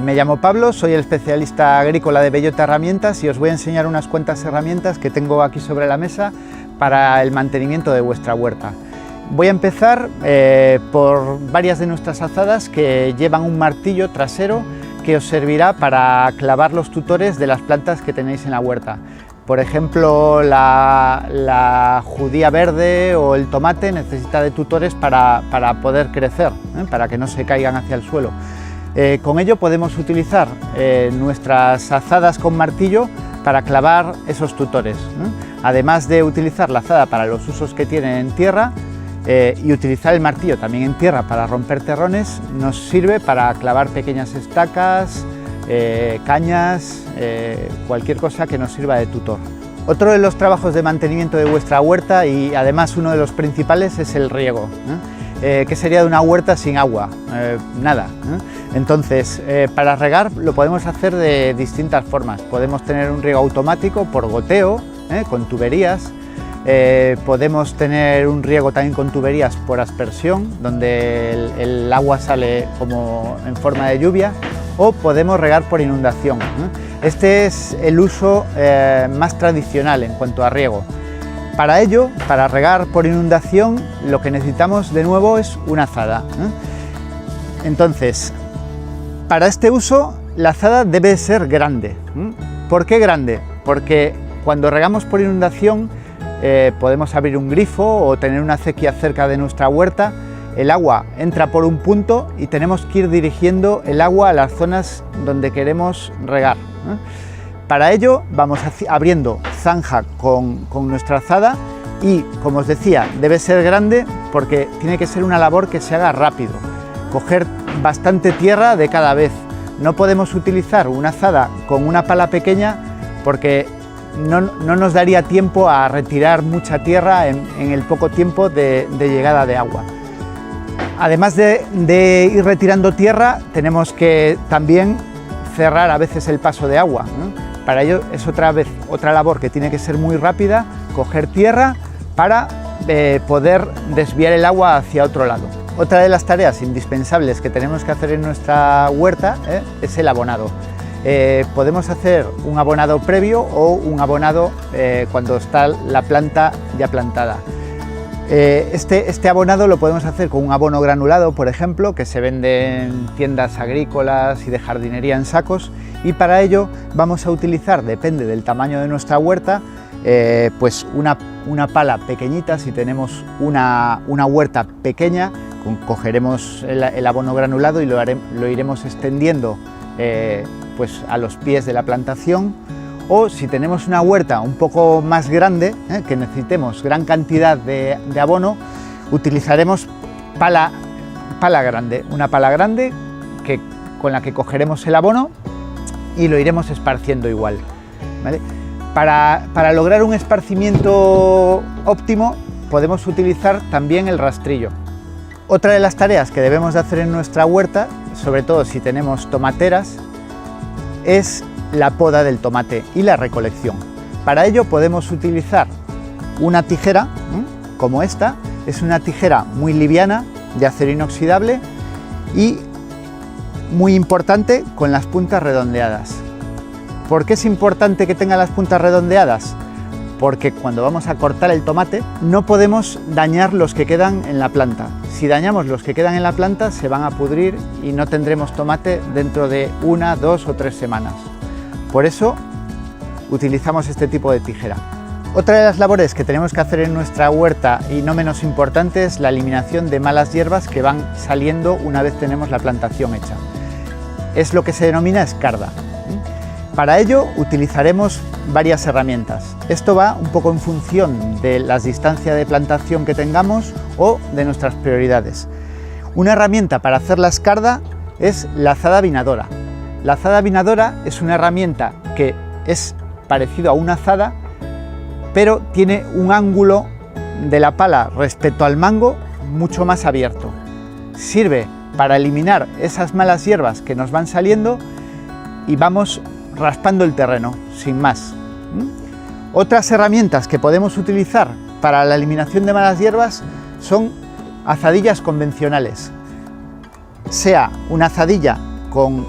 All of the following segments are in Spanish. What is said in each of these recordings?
Me llamo Pablo, soy el especialista agrícola de Bellota Herramientas y os voy a enseñar unas cuantas herramientas que tengo aquí sobre la mesa para el mantenimiento de vuestra huerta. Voy a empezar por varias de nuestras azadas que llevan un martillo trasero que os servirá para clavar los tutores de las plantas que tenéis en la huerta. Por ejemplo, la judía verde o el tomate necesita de tutores para poder crecer, para que no se caigan hacia el suelo. Con ello podemos utilizar nuestras azadas con martillo para clavar esos tutores, además de utilizar la azada para los usos que tiene en tierra y utilizar el martillo también en tierra para romper terrones. Nos sirve para clavar pequeñas estacas, cañas, cualquier cosa que nos sirva de tutor. Otro de los trabajos de mantenimiento de vuestra huerta, y además uno de los principales, es el riego. ¿Qué sería de una huerta sin agua? Nada. Entonces, para regar lo podemos hacer de distintas formas. Podemos tener un riego automático por goteo, con tuberías. Podemos tener un riego también con tuberías por aspersión, donde el agua sale como en forma de lluvia, o podemos regar por inundación. Este es el uso más tradicional en cuanto a riego. Para ello, para regar por inundación, lo que necesitamos de nuevo es una azada. Entonces, para este uso, la azada debe ser grande. ¿Por qué grande? Porque cuando regamos por inundación, podemos abrir un grifo o tener una acequia cerca de nuestra huerta. El agua entra por un punto y tenemos que ir dirigiendo el agua a las zonas donde queremos regar. Para ello vamos abriendo zanja con nuestra azada y, como os decía, debe ser grande porque tiene que ser una labor que se haga rápido. Coger bastante tierra de cada vez. No podemos utilizar una azada con una pala pequeña porque no nos daría tiempo a retirar mucha tierra en el poco tiempo de llegada de agua. Además de ir retirando tierra, tenemos que también cerrar a veces el paso de agua, Para ello es otra labor que tiene que ser muy rápida, coger tierra para poder desviar el agua hacia otro lado. Otra de las tareas indispensables que tenemos que hacer en nuestra huerta es el abonado. Podemos hacer un abonado previo o un abonado cuando está la planta ya plantada. Este abonado lo podemos hacer con un abono granulado, por ejemplo, que se vende en tiendas agrícolas y de jardinería en sacos, y para ello vamos a utilizar, depende del tamaño de nuestra huerta, pues una pala pequeñita. Si tenemos una huerta pequeña, cogeremos el abono granulado y lo iremos extendiendo pues a los pies de la plantación. O si tenemos una huerta un poco más grande, que necesitemos gran cantidad de abono, utilizaremos pala grande, una pala grande con la que cogeremos el abono y lo iremos esparciendo igual, ¿vale? Para lograr un esparcimiento óptimo podemos utilizar también el rastrillo. Otra de las tareas que debemos de hacer en nuestra huerta, sobre todo si tenemos tomateras, es la poda del tomate y la recolección. Para ello podemos utilizar una tijera como esta. Es una tijera muy liviana, de acero inoxidable y muy importante, con las puntas redondeadas. ¿Por qué es importante que tenga las puntas redondeadas? Porque cuando vamos a cortar el tomate no podemos dañar los que quedan en la planta. Si dañamos los que quedan en la planta, se van a pudrir y no tendremos tomate dentro de 1, 2 o 3 semanas. Por eso utilizamos este tipo de tijera. Otra de las labores que tenemos que hacer en nuestra huerta, y no menos importante, es la eliminación de malas hierbas que van saliendo una vez tenemos la plantación hecha. Es lo que se denomina escarda. Para ello utilizaremos varias herramientas. Esto va un poco en función de las distancias de plantación que tengamos o de nuestras prioridades. Una herramienta para hacer la escarda es la azada binadora. La azada binadora es una herramienta que es parecido a una azada, pero tiene un ángulo de la pala respecto al mango mucho más abierto. Sirve para eliminar esas malas hierbas que nos van saliendo y vamos raspando el terreno, sin más. Otras herramientas que podemos utilizar para la eliminación de malas hierbas son azadillas convencionales. Sea una azadilla con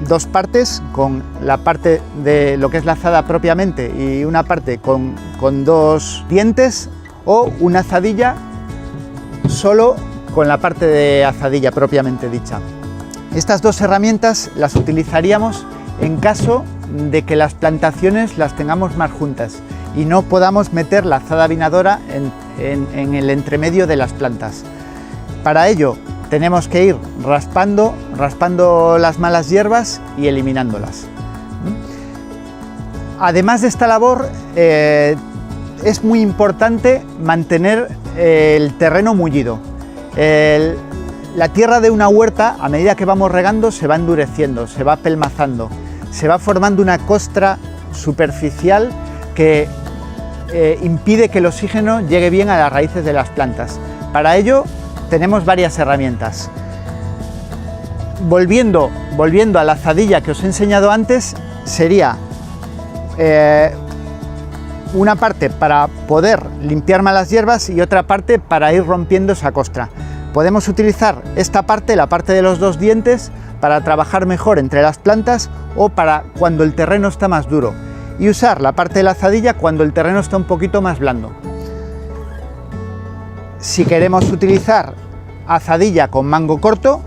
dos partes, con la parte de lo que es la azada propiamente y una parte con dos dientes, o una azadilla solo con la parte de azadilla propiamente dicha. Estas dos herramientas las utilizaríamos en caso de que las plantaciones las tengamos más juntas y no podamos meter la azada binadora en el entremedio de las plantas. Para ello tenemos que ir raspando las malas hierbas y eliminándolas. Además de esta labor, es muy importante mantener el terreno mullido. La tierra de una huerta, a medida que vamos regando, se va endureciendo, se va pelmazando, se va formando una costra superficial que impide que el oxígeno llegue bien a las raíces de las plantas. Para ello tenemos varias herramientas. Volviendo a la azadilla que os he enseñado antes, sería una parte para poder limpiar malas hierbas y otra parte para ir rompiendo esa costra. Podemos utilizar esta parte, la parte de los dos dientes, para trabajar mejor entre las plantas o para cuando el terreno está más duro, y usar la parte de la azadilla cuando el terreno está un poquito más blando. Si queremos utilizar azadilla con mango corto,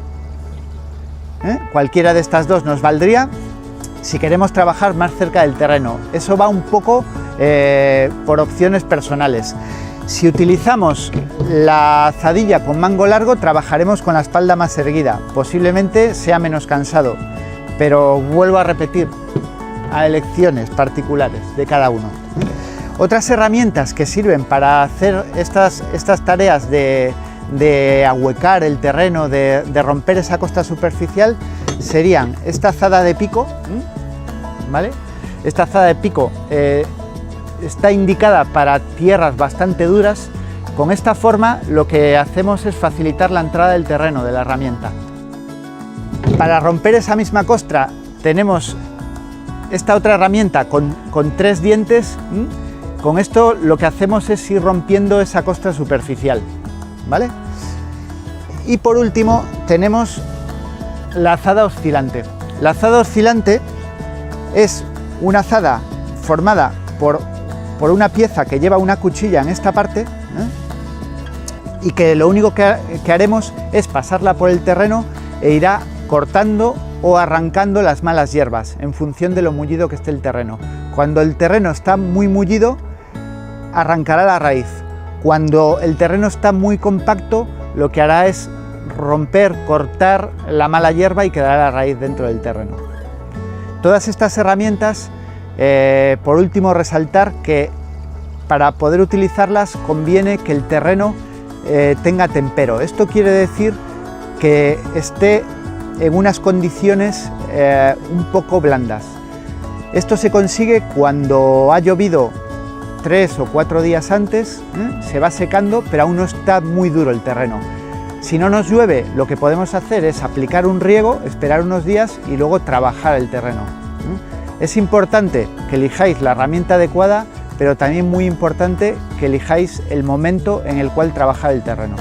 cualquiera de estas dos nos valdría. Si queremos trabajar más cerca del terreno, eso va un poco por opciones personales. Si utilizamos la azadilla con mango largo, trabajaremos con la espalda más erguida, posiblemente sea menos cansado, pero vuelvo a repetir, a elecciones particulares de cada uno. Otras herramientas que sirven para hacer estas tareas de ahuecar el terreno, de romper esa costra superficial, serían esta azada de pico, ¿vale? Esta azada de pico está indicada para tierras bastante duras. Con esta forma lo que hacemos es facilitar la entrada del terreno de la herramienta. Para romper esa misma costra tenemos esta otra herramienta con tres dientes. Con esto lo que hacemos es ir rompiendo esa costra superficial, ¿vale? Y por último tenemos la azada oscilante. La azada oscilante es una azada formada por una pieza que lleva una cuchilla en esta parte, y que lo único que haremos es pasarla por el terreno e irá cortando o arrancando las malas hierbas en función de lo mullido que esté el terreno. Cuando el terreno está muy mullido, arrancará la raíz. Cuando el terreno está muy compacto, lo que hará es romper, cortar la mala hierba y quedará la raíz dentro del terreno. Todas estas herramientas, por último, resaltar que para poder utilizarlas conviene que el terreno tenga tempero. Esto quiere decir que esté en unas condiciones un poco blandas. Esto se consigue cuando ha llovido 3 o 4 días antes, se va secando, pero aún no está muy duro el terreno. Si no nos llueve, lo que podemos hacer es aplicar un riego, esperar unos días y luego trabajar el terreno. Es importante que elijáis la herramienta adecuada, pero también muy importante que elijáis el momento en el cual trabajar el terreno.